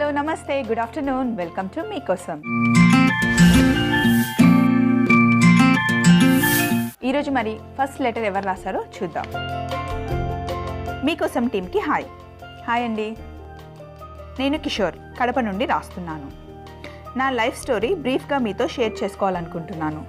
Hello నమస్తే, good afternoon, welcome to మీకోసం. ఈరోజు మరి ఫస్ట్ లెటర్ ఎవరు రాశారో చూద్దాం. మీకోసం టీమ్కి హాయ్. హాయ్ అండి, నేను కిషోర్, కడప నుండి రాస్తున్నాను. నా లైఫ్ స్టోరీ బ్రీఫ్గా మీతో షేర్ చేసుకోవాలనుకుంటున్నాను.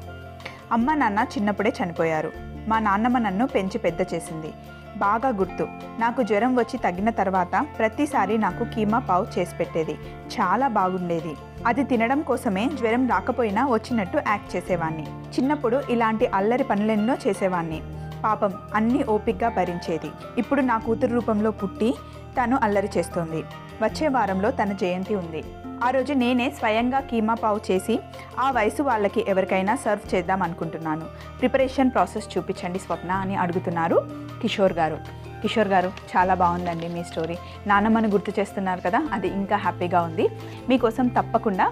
అమ్మ నాన్న చిన్నప్పుడే చనిపోయారు. మా నాన్నమ్మ నన్ను పెంచి పెద్ద చేసింది. బాగా గుర్తు, నాకు జ్వరం వచ్చి తగ్గిన తర్వాత ప్రతిసారి నాకు కీమా పావు చేసి పెట్టేది. చాలా బాగుండేది. అది తినడం కోసమే జ్వరం రాకపోయినా వచ్చినట్టు యాక్ట్ చేసేవాణ్ణి. చిన్నప్పుడు ఇలాంటి అల్లరి పనులెన్నో చేసేవాణ్ణి. పాపం అన్నీ ఓపిగ్గా భరించేది. ఇప్పుడు నా కూతురు రూపంలో పుట్టి తను అల్లరి చేస్తోంది. వచ్చే వారంలో తన జయంతి ఉంది. ఆ రోజు నేనే స్వయంగా కీమా పావు చేసి ఆ వయసు వాళ్ళకి ఎవరికైనా సర్వ్ చేద్దాం అనుకుంటున్నాను. ప్రిపరేషన్ ప్రాసెస్ చూపించండి స్వప్న అని అడుగుతున్నారు కిషోర్ గారు. కిషోర్ గారు, చాలా బాగుందండి మీ స్టోరీ. నాన్నమ్మను గుర్తు చేస్తున్నారు కదా, అది ఇంకా హ్యాపీగా ఉంది. మీకోసం తప్పకుండా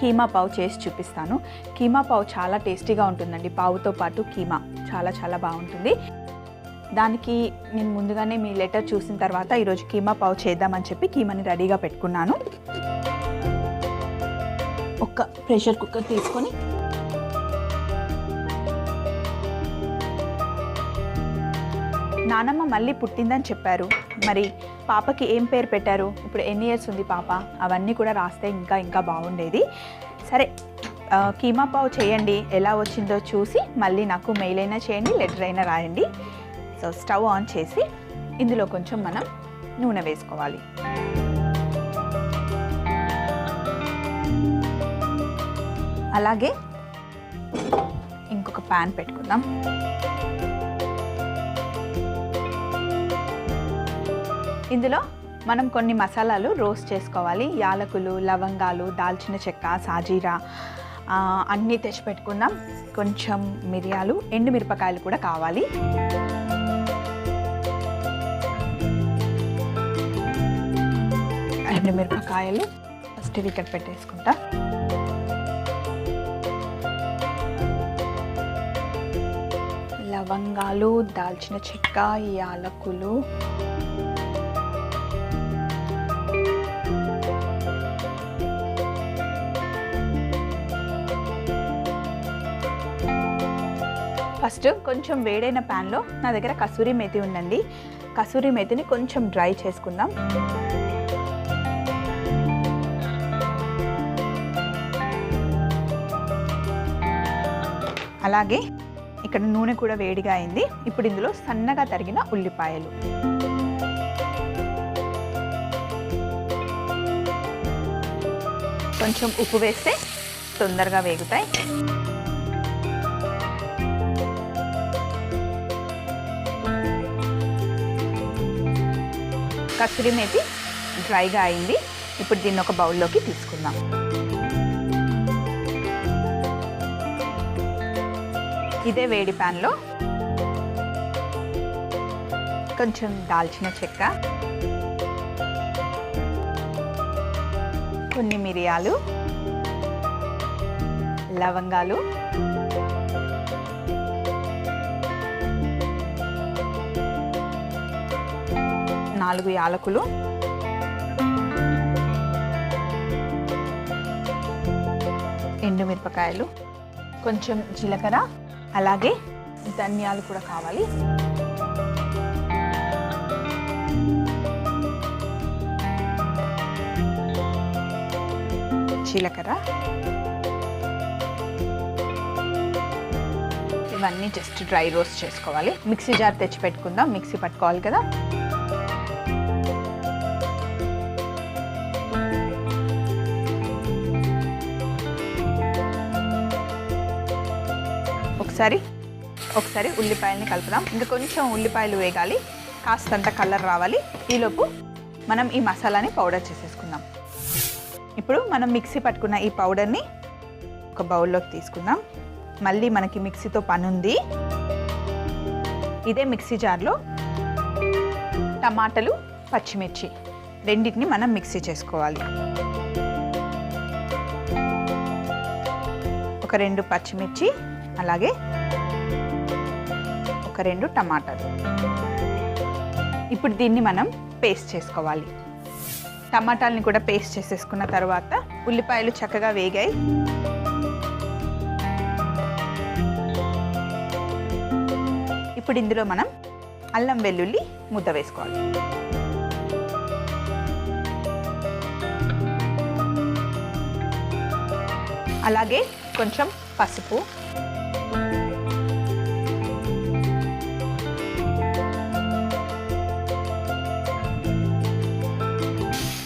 కీమా పావు చేసి చూపిస్తాను. కీమా పావు చాలా టేస్టీగా ఉంటుందండి. పావుతో పాటు కీమా చాలా చాలా బాగుంటుంది. దానికి నేను ముందుగానే మీ లెటర్ చూసిన తర్వాత ఈరోజు కీమా పావు చేద్దామని చెప్పి కీమాని రెడీగా పెట్టుకున్నాను. ఒక ప్రెషర్ కుక్కర్ తీసుకొని నానమ్మ మళ్ళీ పుట్టిందని చెప్పారు. మరి పాపకి ఏం పేరు పెట్టారు, ఇప్పుడు ఎన్ని ఇయర్స్ ఉంది పాప, అవన్నీ కూడా రాస్తే ఇంకా బాగుండేది. సరే, కీమా పావు చేయండి. ఎలా వచ్చిందో చూసి మళ్ళీ నాకు మెయిల్ అయినా చేయండి, లెటర్ అయినా రాయండి. సో స్టవ్ ఆన్ చేసి ఇందులో కొంచెం మనం నూనె వేసుకోవాలి. అలాగే ఇంకొక ప్యాన్ పెట్టుకుందాం. ఇందులో మనం కొన్ని మసాలాలు రోస్ట్ చేసుకోవాలి. యాలకులు, లవంగాలు, దాల్చిన చెక్క, సాజీరా అన్నీ తెచ్చి పెట్టుకుందాం. కొంచెం మిరియాలు, ఎండుమిరపకాయలు కూడా కావాలి. ఎండుమిరపకాయలు ఫస్ట్ ఇక్కడ పెట్టేసుకుంటా. లవంగాలు, దాల్చిన చెక్క, యాలకులు, ఫస్ట్ కొంచెం వేడైన ప్యాన్లో నా దగ్గర కసూరి మేతి ఉందండి. కసూరి మేతిని కొంచెం డ్రై చేసుకుందాం. అలాగే ఇక్కడ నూనె కూడా వేడిగా అయింది. ఇప్పుడు ఇందులో సన్నగా తరిగిన ఉల్లిపాయలు, కొంచెం ఉప్పు వేస్తే తొందరగా వేగుతాయి. కసూరి మేతి డ్రైగా అయింది. ఇప్పుడు దీన్ని ఒక బౌల్లోకి తీసుకుందాం. ఇదే వేడి ప్యాన్లో కొంచెం దాల్చిన చెక్క, కొన్ని మిరియాలు, లవంగాలు, నాలుగు యాలకులు, ఎండుమిరపకాయలు, కొంచెం జీలకర్ర, అలాగే ధనియాలు కూడా కావాలి. జీలకర్ర, ఇవన్నీ జస్ట్ డ్రై రోస్ట్ చేసుకోవాలి. మిక్సీ జార్ తెచ్చి పెట్టుకుందాం, మిక్సీ పట్టుకోవాలి కదా. ఒకసారి ఉల్లిపాయలని కలుపుదాం. ఇంకా కొంచెం ఉల్లిపాయలు వేగాలి, కాస్తంత కలర్ రావాలి. ఈలోపు మనం ఈ మసాలాని పౌడర్ చేసేసుకుందాం. ఇప్పుడు మనం మిక్సీ పట్టుకున్న ఈ పౌడర్ని ఒక బౌల్లోకి తీసుకుందాం. మళ్ళీ మనకి మిక్సీతో పని ఉంది. ఇదే మిక్సీ జార్లో టమాటాలు, పచ్చిమిర్చి రెండింటిని మనం మిక్సీ చేసుకోవాలి. ఒక 2 పచ్చిమిర్చి, అలాగే ఒక 2 టమాటాలు. ఇప్పుడు దీన్ని మనం పేస్ట్ చేసుకోవాలి. టమాటాలని కూడా పేస్ట్ చేసేసుకున్న తర్వాత ఉల్లిపాయలు చక్కగా వేగాయి. ఇప్పుడు ఇందులో మనం అల్లం వెల్లుల్లి ముద్ద వేసుకోవాలి. అలాగే కొంచెం పసుపు,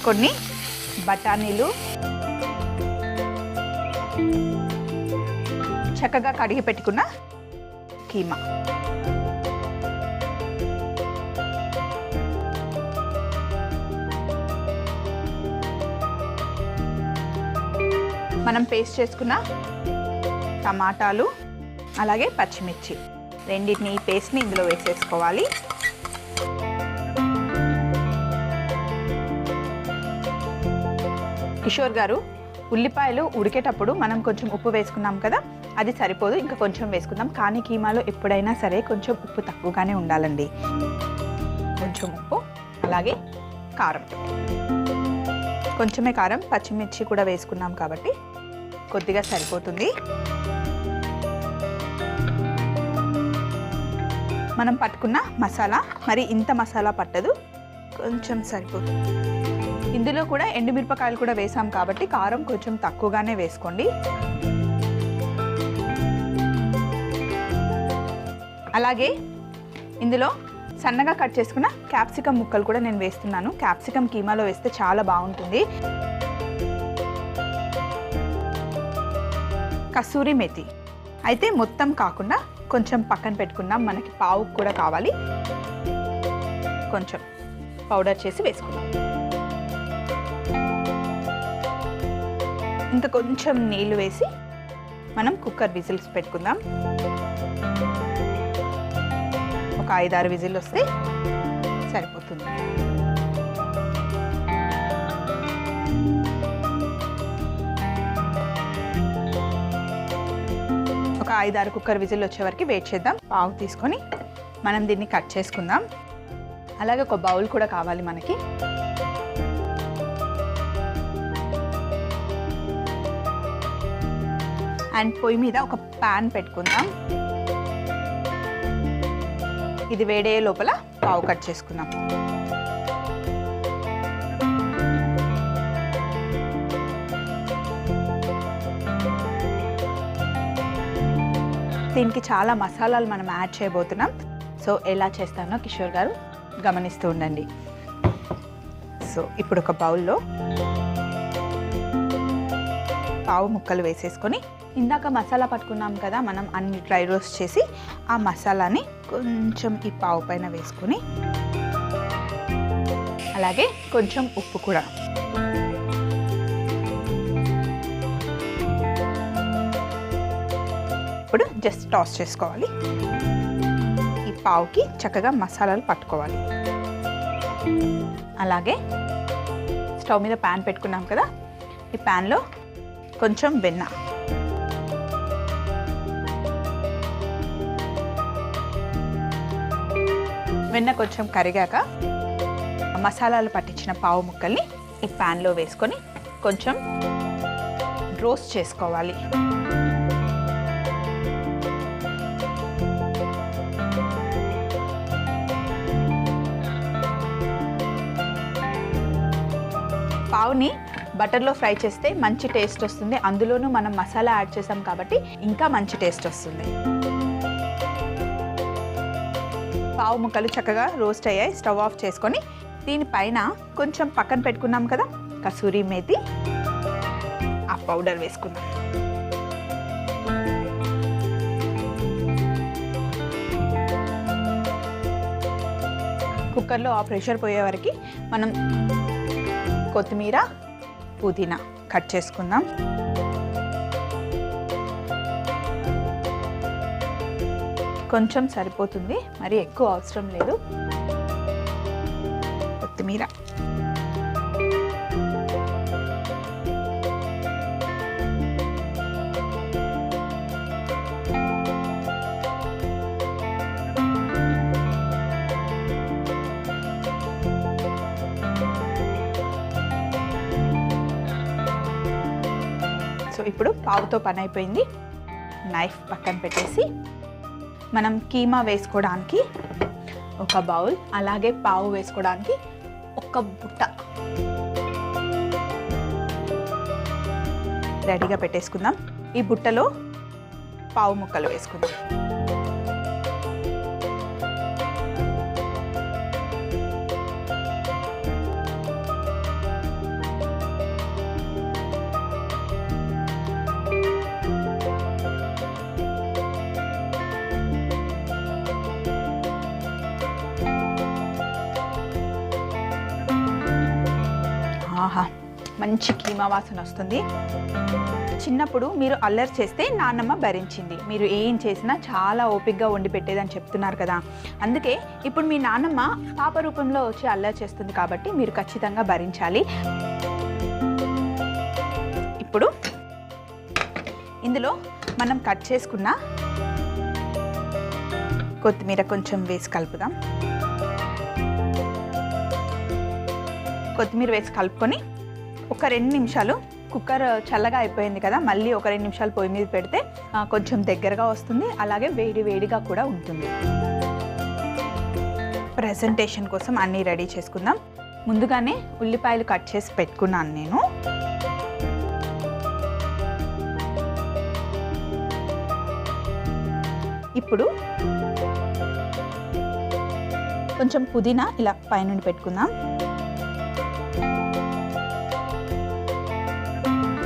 కొన్ని బఠానీలు, చక్కగా కడిగి పెట్టుకున్న కీమా, మనం పేస్ట్ చేసుకున్న టమాటాలు అలాగే పచ్చిమిర్చి రెండింటిని ఈ పేస్ట్ని ఇందులో వేసేసుకోవాలి. కిషోర్ గారు, ఉల్లిపాయలు ఉడికేటప్పుడు మనం కొంచెం ఉప్పు వేసుకున్నాం కదా, అది సరిపోదు, ఇంకా కొంచెం వేసుకుందాం. కానీ కీమాలో ఎప్పుడైనా సరే కొంచెం ఉప్పు తక్కువగానే ఉండాలండి. కొంచెం ఉప్పు అలాగే కారం, కొంచెమే కారం, పచ్చిమిర్చి కూడా వేసుకున్నాం కాబట్టి కొద్దిగా సరిపోతుంది. మనం పట్టుకున్న మసాలా మరి ఇంత మసాలా పట్టదు, కొంచెం సరిపోతుంది. ఇందులో కూడా ఎండుమిరపకాయలు కూడా వేసాం కాబట్టి కారం కొంచెం తక్కువగానే వేసుకోండి. అలాగే ఇందులో సన్నగా కట్ చేసుకున్న క్యాప్సికమ్ ముక్కలు కూడా నేను వేస్తున్నాను. క్యాప్సికమ్ కీమాలో వేస్తే చాలా బాగుంటుంది. కసూరి మేతి అయితే మొత్తం కాకుండా కొంచెం పక్కన పెట్టుకుందాం, మనకి పావు కూడా కావాలి. కొంచెం పౌడర్ చేసి వేసుకుందాం. ఇంకా కొంచెం నీళ్ళు వేసి మనం కుక్కర్ విజిల్స్ పెట్టుకుందాం. ఒక 5-6 విజిల్ వస్తే సరిపోతుంది. ఒక 5-6 కుక్కర్ విజిల్ వచ్చే వరకు వెయిట్ చేద్దాం. పావు తీసుకొని మనం దీన్ని కట్ చేసుకుందాం. అలాగే ఒక బౌల్ కూడా కావాలి మనకి. అండ్ పొయ్యి మీద ఒక ప్యాన్ పెట్టుకుందాం. ఇది వేడే లోపల పావు కట్ చేసుకుందాం. దీనికి చాలా మసాలాలు మనం యాడ్ చేయబోతున్నాం. సో ఎలా చేస్తానో కిషోర్ గారు గమనిస్తూ ఉండండి. సో ఇప్పుడు ఒక బౌల్లో పావు ముక్కలు వేసేసుకొని, ఇందాక మసాలా పట్టుకున్నాం కదా మనం అన్ని డ్రై రోస్ట్ చేసి, ఆ మసాలాని కొంచెం ఈ పావు పైన వేసుకొని, అలాగే కొంచెం ఉప్పు కూడా, ఇప్పుడు జస్ట్ టాస్ చేసుకోవాలి. ఈ పావుకి చక్కగా మసాలాలు పట్టుకోవాలి. అలాగే స్టవ్ మీద ప్యాన్ పెట్టుకున్నాం కదా, ఈ ప్యాన్లో కొంచెం వెన్న, వెన్న కొంచెం కరిగాక మసాలాలు పట్టించిన పావు ముక్కల్ని ఈ ప్యాన్లో వేసుకొని కొంచెం రోస్ట్ చేసుకోవాలి. పావుని బటర్లో ఫ్రై చేస్తే మంచి టేస్ట్ వస్తుంది. అందులోనూ మనం మసాలా యాడ్ చేసాం కాబట్టి ఇంకా మంచి టేస్ట్ వస్తుంది. పావు ముక్కలు చక్కగా రోస్ట్ అయ్యాయి. స్టవ్ ఆఫ్ చేసుకొని దీనిపైన కొంచెం పక్కన పెట్టుకున్నాం కదా కసూరి మేతి, ఆ పౌడర్ వేసుకుందాం. కుక్కర్లో ఆ ప్రెషర్ పోయే వరకు మనం కొత్తిమీర, పుదీనా కట్ చేసుకుందాం. కొంచెం సరిపోతుంది, మరి ఎక్కువ అవసరం లేదు. కొత్తిమీర, ఇప్పుడు పావుతో పని అయిపోయింది. నైఫ్ పక్కన పెట్టేసి మనం కీమా వేసుకోవడానికి ఒక బౌల్, అలాగే పావు వేసుకోవడానికి ఒక బుట్ట రెడీగా పెట్టేసుకుందాం. ఈ బుట్టలో పావు ముక్కలు వేసుకుందాం. ఆహా, మంచి కీమా వాసన వస్తుంది. చిన్నప్పుడు మీరు అల్లరి చేస్తే నాన్నమ్మ భరించింది. మీరు ఏం చేసినా చాలా ఓపికగా వండి పెట్టేదని చెప్తున్నారు కదా. అందుకే ఇప్పుడు మీ నాన్నమ్మ పాప రూపంలో వచ్చి అల్లరి చేస్తుంది కాబట్టి మీరు ఖచ్చితంగా భరించాలి. ఇప్పుడు ఇందులో మనం కట్ చేసుకున్న కొత్తిమీర కొంచెం వేసి కలుపుదాం. కొత్తిమీర వేసి కలుపుకొని ఒక 2 నిమిషాలు, కుక్కర్ చల్లగా అయిపోయింది కదా, మళ్ళీ ఒక 2 నిమిషాలు పొయ్యి మీద పెడితే కొంచెం దగ్గరగా వస్తుంది, అలాగే వేడిగా కూడా ఉంటుంది. ప్రెజెంటేషన్ కోసం అన్నీ రెడీ చేసుకుందాం. ముందుగానే ఉల్లిపాయలు కట్ చేసి పెట్టుకున్నాను నేను. ఇప్పుడు కొంచెం పుదీనా ఇలా పైనుండి పెట్టుకుందాం.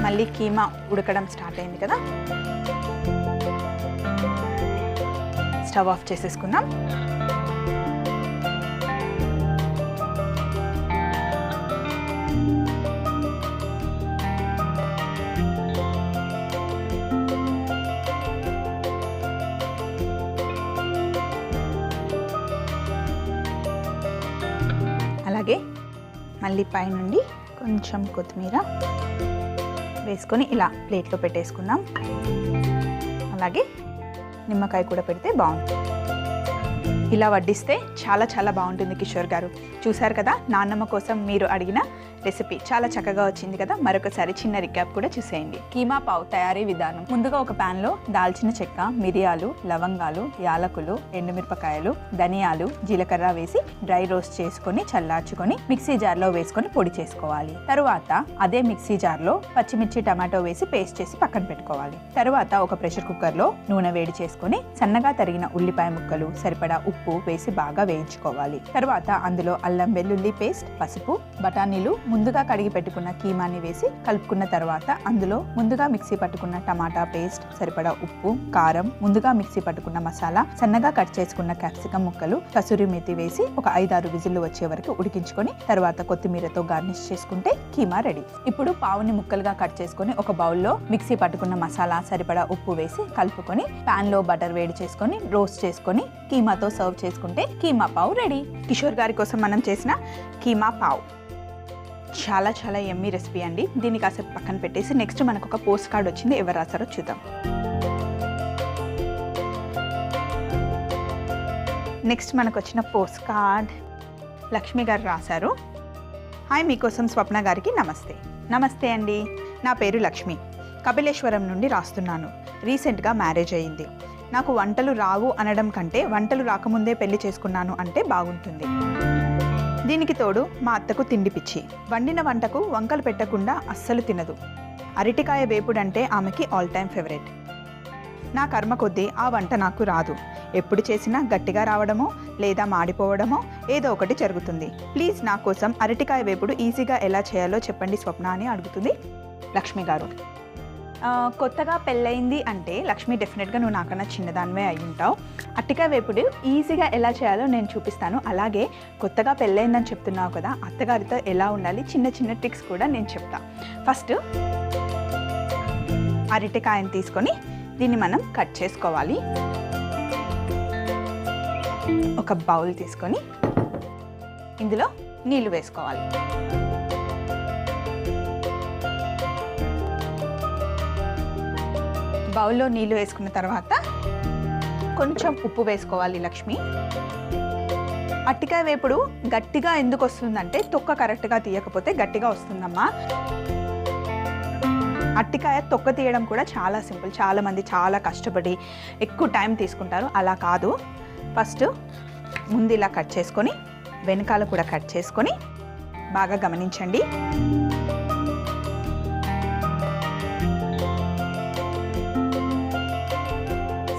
మళ్ళీ కీమా ఉడకడం స్టార్ట్ అయింది కదా, స్టవ్ ఆఫ్ చేసేసుకుందాం. అలాగే మళ్ళీ పైనుండి కొంచెం కొత్తిమీర వేసుకొని ఇలా ప్లేట్లో పెట్టేసుకుందాం. అలాగే నిమ్మకాయ కూడా పెడితే బాగుంటుంది. ఇలా వడ్డిస్తే చాలా బాగుంటుంది కిషోర్ గారు. చూశారు కదా, నాన్నమ్మ కోసం మీరు అడిగిన రెసిపీ చాలా చక్కగా వచ్చింది కదా. మరొకసారి చిన్న రికాప్ కూడా చూసేయండి. కీమా పావ్ తయారీ విధానం: ముందుగా ఒక ప్యాన్ లో దాల్చిన చెక్క, మిరియాలు, లవంగాలు, యాలకులు, ఎండుమిరపకాయలు, ధనియాలు, జీలకర్ర వేసి డ్రై రోస్ట్ చేసుకొని చల్లార్చుకొని మిక్సీ జార్ లో వేసుకొని పొడి చేసుకోవాలి. తరువాత అదే మిక్సీ జార్ లో పచ్చిమిర్చి, టమాటో వేసి పేస్ట్ చేసి పక్కన పెట్టుకోవాలి. తరువాత ఒక ప్రెషర్ కుక్కర్ లో నూనె వేడి చేసుకొని సన్నగా తరిగిన ఉల్లిపాయ ముక్కలు, సరిపడా ఉప్పు వేసి బాగా వేయించుకోవాలి. తరువాత అందులో అల్లం వెల్లుల్లి పేస్ట్, పసుపు, బఠానీలు, ముందుగా కడిగి పెట్టుకున్న కీమాని వేసి కలుపుకున్న తర్వాత అందులో ముందుగా మిక్సీ పట్టుకున్న టమాటా పేస్ట్, సరిపడా ఉప్పు, కారం, ముందుగా మిక్సీ పట్టుకున్న మసాలా, సన్నగా కట్ చేసుకున్న క్యాప్సికం ముక్కలు, కసూరి మేతి వేసి ఒక 5-6 విజిల్లు వచ్చే వరకు ఉడికించుకొని తర్వాత కొత్తిమీరతో గార్నిష్ చేసుకుంటే కీమా రెడీ. ఇప్పుడు పావుని ముక్కలుగా కట్ చేసుకొని ఒక బౌల్లో మిక్సీ పట్టుకున్న మసాలా, సరిపడా ఉప్పు వేసి కలుపుకొని ప్యాన్ లో బటర్ వేడి చేసుకొని రోస్ట్ చేసుకొని కీమాతో సర్వ్ చేసుకుంటే కీమా పావ్ రెడీ. కిషోర్ గారి కోసం మనం చేసిన కీమా పావ్ చాలా యమ్మీ రెసిపీ అండి. దీన్ని కాసేపు పక్కన పెట్టేసి నెక్స్ట్ మనకు ఒక పోస్ట్ కార్డ్ వచ్చింది. ఎవరు రాసారో చూద్దాం. నెక్స్ట్ మనకు వచ్చిన పోస్ట్ కార్డ్ లక్ష్మి గారు రాశారు. హాయ్, మీకోసం స్వప్న గారికి నమస్తే. నమస్తే అండి, నా పేరు లక్ష్మి, కపిలేశ్వరం నుండి రాస్తున్నాను. రీసెంట్గా మ్యారేజ్ అయ్యింది. నాకు వంటలు రావు అనడం కంటే వంటలు రాకముందే పెళ్లి చేసుకున్నాను అంటే బాగుంటుంది. దీనికి తోడు మా అత్తకు తిండి పిచ్చి. వండిన వంటకు వంకలు పెట్టకుండా అస్సలు తినదు. అరటికాయ వేపుడంటే ఆమెకి ఆల్ టైమ్ ఫేవరెట్. నా కర్మ కొద్దీ ఆ వంట నాకు రాదు. ఎప్పుడు చేసినా గట్టిగా రావడమో లేదా మాడిపోవడమో ఏదో ఒకటి జరుగుతుంది. ప్లీజ్ నా కోసం అరటికాయ వేపుడు ఈజీగా ఎలా చేయాలో చెప్పండి స్వప్న అని అడుగుతుంది లక్ష్మి గారు. కొత్తగా పెళ్ళయింది అంటే లక్ష్మి, డెఫినెట్గా నువ్వు నాకన్నా చిన్నదానివే అయి ఉంటావు. అరటికాయ వేపుడు ఈజీగా ఎలా చేయాలో నేను చూపిస్తాను. అలాగే కొత్తగా పెళ్ళయిందని చెప్తున్నావు కదా, అత్తగారితో ఎలా ఉండాలి, చిన్న ట్రిక్స్ కూడా నేను చెప్తా. ఫస్ట్ అరటికాయని తీసుకొని దీన్ని మనం కట్ చేసుకోవాలి. ఒక బౌల్ తీసుకొని ఇందులో నీళ్లు వేసుకోవాలి. బౌల్లో నీళ్లు వేసుకున్న తర్వాత కొంచెం ఉప్పు వేసుకోవాలి లక్ష్మి. అరటికాయ వేపుడు గట్టిగా ఎందుకు వస్తుందంటే తొక్క కరెక్ట్గా తీయకపోతే గట్టిగా వస్తుందమ్మా. అట్టికాయ తొక్క తీయడం కూడా చాలా సింపుల్. చాలామంది చాలా కష్టపడి ఎక్కువ టైం తీసుకుంటారు. అలా కాదు. ఫస్ట్ ముందు ఇలా కట్ చేసుకొని వెనకాల కూడా కట్ చేసుకొని బాగా గమనించండి.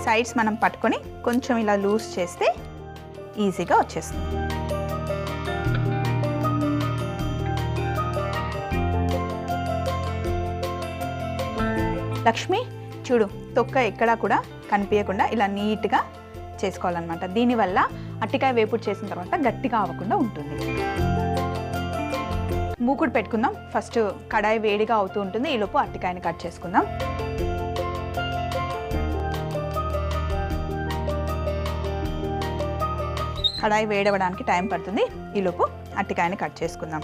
సైడ్స్ మనం పట్టుకొని కొంచెం ఇలా లూజ్ చేస్తే ఈజీగా వచ్చేస్తుంది. లక్ష్మి చూడు, తొక్క ఎక్కడా కూడా కనిపించకుండా ఇలా నీట్గా చేసుకోవాలన్నమాట. దీనివల్ల అట్టికాయ వేపుడు చేసిన తర్వాత గట్టిగా అవ్వకుండా ఉంటుంది. మూకుడు పెట్టుకుందాం. ఫస్ట్ కడాయి వేడిగా అవుతూ ఉంటుంది. ఈలోపు అట్టికాయని కట్ చేసుకుందాం. కడాయి వేడవడానికి టైం పడుతుంది. ఈలోపు అట్టికాయని కట్ చేసుకుందాం.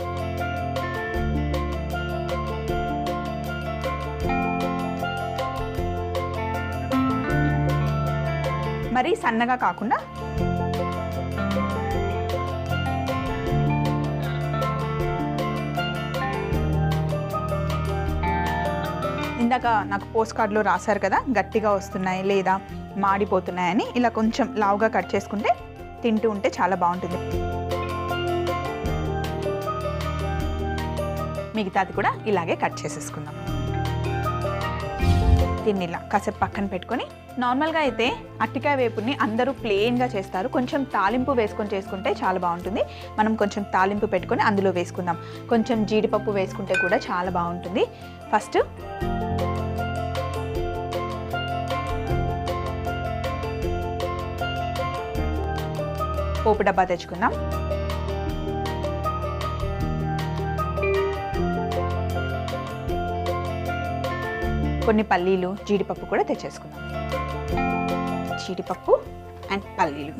మరీ సన్నగా కాకుండా ఇందాక నాకు పోస్ట్ కార్డులో రాశారు కదా, గట్టిగా వస్తున్నాయి లేదా మాడిపోతున్నాయని. ఇలా కొంచెం లావుగా కట్ చేసుకుంటే తింటూ ఉంటే చాలా బాగుంటుంది. మిగతాది కూడా ఇలాగే కట్ చేసేసుకుందాం. దీన్ని ఇలా కాసేపు పక్కన పెట్టుకొని, నార్మల్గా అయితే అట్టికాయ వేపుని అందరూ ప్లెయిన్గా చేస్తారు. కొంచెం తాలింపు వేసుకొని చేసుకుంటే చాలా బాగుంటుంది. మనం కొంచెం తాలింపు పెట్టుకొని అందులో వేసుకుందాం. కొంచెం జీడిపప్పు వేసుకుంటే కూడా చాలా బాగుంటుంది. ఫస్ట్ పోపు డబ్బా తెచ్చుకుందాం. కొన్ని పల్లీలు, జీడిపప్పు కూడా తెచ్చేసుకుందాం. జీడిపప్పు అండ్ పల్లీలు.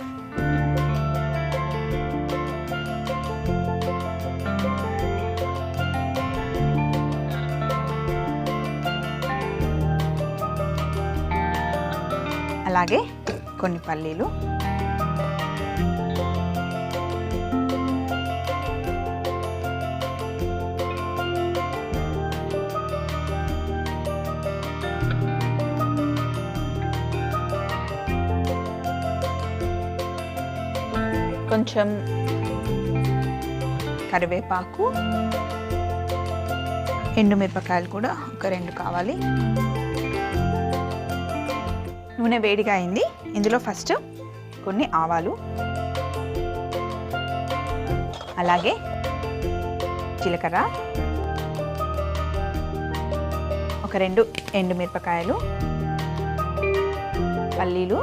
అలాగే కొన్ని పల్లీలు, కొంచెం కరివేపాకు, ఎండుమిరపకాయలు కూడా ఒక 2 కావాలి. నూనె వేడిగా అయింది. ఇందులో ఫస్ట్ కొన్ని ఆవాలు, అలాగే జీలకర్ర, ఒక 2 ఎండుమిరపకాయలు, పల్లీలు,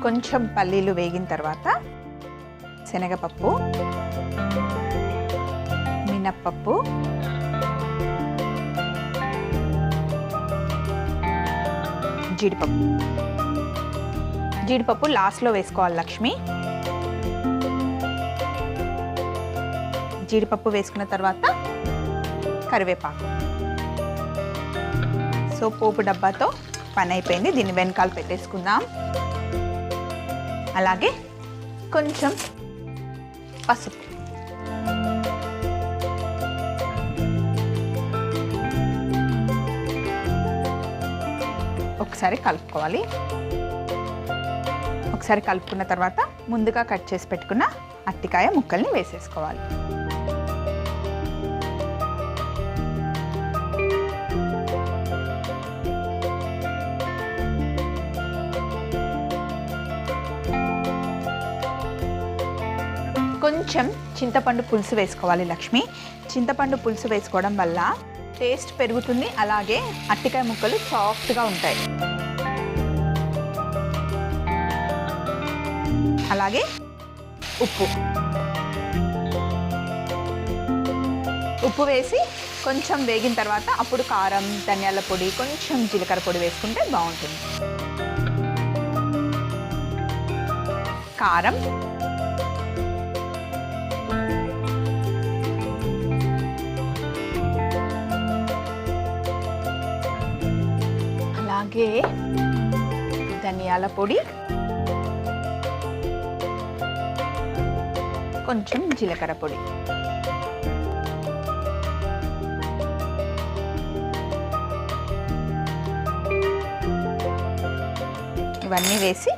కొంచెం పల్లీలు వేగిన తర్వాత శనగపప్పు, మినప్పప్పు, జీడిపప్పు. జీడిపప్పు లాస్ట్లో వేసుకోవాలి లక్ష్మి. జీడిపప్పు వేసుకున్న తర్వాత కరివేపాకు. సో పోపు డబ్బాతో పని అయిపోయింది. దీన్ని వెనకాల పెట్టేసుకుందాం. అలాగే కొంచెం పసుపు, ఒకసారి కలుపుకోవాలి. ఒకసారి కలుపుకున్న తర్వాత ముందుగా కట్ చేసి పెట్టుకున్న అట్టికాయ ముక్కల్ని వేసేసుకోవాలి. కొంచెం చింతపండు పులుసు వేసుకోవాలి లక్ష్మి. చింతపండు పులుసు వేసుకోవడం వల్ల టేస్ట్ పెరుగుతుంది. అలాగే అట్టికాయ ముక్కలు సాఫ్ట్గా ఉంటాయి. అలాగే ఉప్పు వేసి కొంచెం వేగిన తర్వాత అప్పుడు కారం, ధనియాల పొడి, కొంచెం జీలకర్ర పొడి వేసుకుంటే బాగుంటుంది. కారం, అలాగే ధనియాల పొడి, కొంచెం జీలకర్ర పొడి, ఇవన్నీ వేసి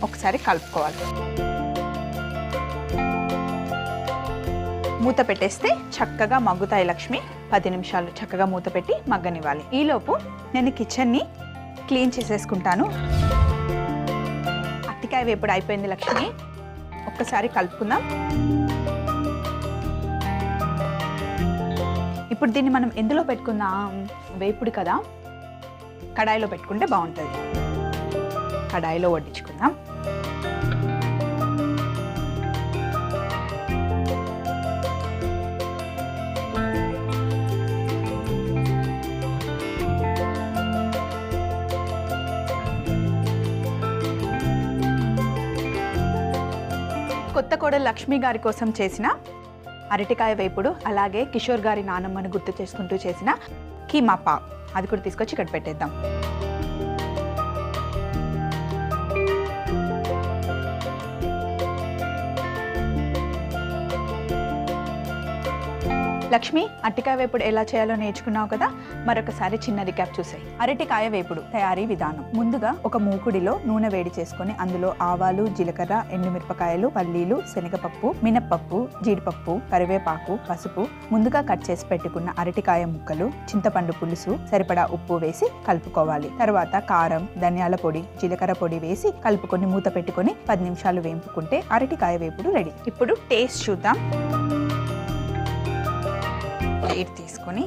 ఒకసారి కలుపుకోవాలి. మూత పెట్టేస్తే చక్కగా మగ్గుతాయి లక్ష్మి. 10 నిమిషాలు చక్కగా మూత పెట్టి మగ్గనివ్వాలి. ఈలోపు నేను కిచెన్ని క్లీన్ చేసేసుకుంటాను. అరటికాయ వేపుడు అయిపోయింది లక్ష్మి. ఒక్కసారి కలుపుకుందాం. ఇప్పుడు దీన్ని మనం ఎందులో పెట్టుకుందాం? వేపుడు కదా, కడాయిలో పెట్టుకుంటే బాగుంటుంది. కడాయిలో వడ్డించుకుందాం. కొత్త కోడలు లక్ష్మి గారి కోసం చేసిన అరటికాయ వేపుడు, అలాగే కిషోర్ గారి నానమ్మను గుర్తు చేసుకుంటూ చేసిన కీమా పావ్, అది కూడా తీసుకొచ్చి ఇక్కడ పెట్టేద్దాం. లక్ష్మి, అరటికాయ వేపుడు ఎలా చేయాలో నేర్చుకున్నావు కదా, మరొకసారి చిన్న రికాప్ చూసాయి. అరటికాయ వేపుడు తయారీ విధానం. ముందుగా ఒక మూకుడిలో నూనె వేడి చేసుకొని అందులో ఆవాలు, జీలకర్ర, ఎండుమిరపకాయలు, పల్లీలు, శనగపప్పు, మినప్పప్పు, జీడిపప్పు, కరివేపాకు, పసుపు, ముందుగా కట్ చేసి పెట్టుకున్న అరటికాయ ముక్కలు, చింతపండు పులుసు, సరిపడా ఉప్పు వేసి కలుపుకోవాలి. తర్వాత కారం, ధనియాల పొడి, జీలకర్ర పొడి వేసి కలుపుకొని మూత పెట్టుకొని 10 నిమిషాలు వేపుకుంటే అరటికాయ వేపుడు రెడీ. ఇప్పుడు టేస్ట్ చూద్దాం. ప్లేట్ తీసుకొని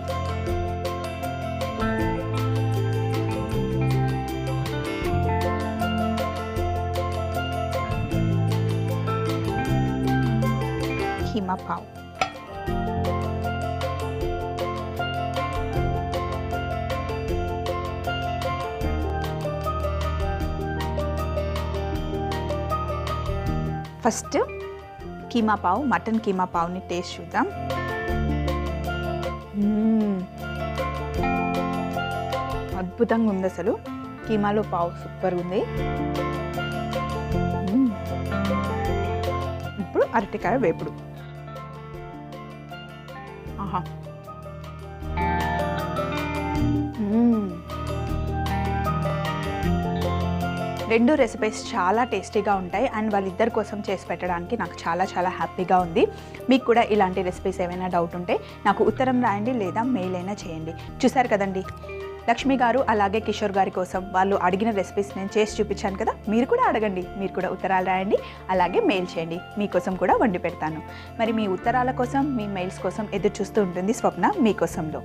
keema pav, first keema pav, mutton keema Pavni taste చూద్దాం. అద్భుతంగా ఉంది అసలు. కీమాలో పావు సూపర్ ఉంది. ఇప్పుడు అరటికాయ వేపుడు. ఆహా, రెండు రెసిపీస్ చాలా టేస్టీగా ఉంటాయి అండ్ వాళ్ళిద్దరి కోసం చేసి పెట్టడానికి నాకు చాలా చాలా హ్యాపీగా ఉంది. మీకు కూడా ఇలాంటి రెసిపీస్ ఏమైనా డౌట్ ఉంటే నాకు ఉత్తరం రాయండి లేదా మెయిల్ అయినా చేయండి. చూసారు కదండి, లక్ష్మి గారు అలాగే కిషోర్ గారి కోసం వాళ్ళు అడిగిన రెసిపీస్ నేను చేసి చూపించాను కదా. మీరు కూడా అడగండి, మీరు కూడా ఉత్తరాలు రాయండి, అలాగే మెయిల్ చేయండి, మీకోసం కూడా వండి పెడతాను. మరి మీ ఉత్తరాల కోసం, మీ మెయిల్స్ కోసం ఎదురు చూస్తూ ఉంటుంది స్వప్న మీకోసంలో.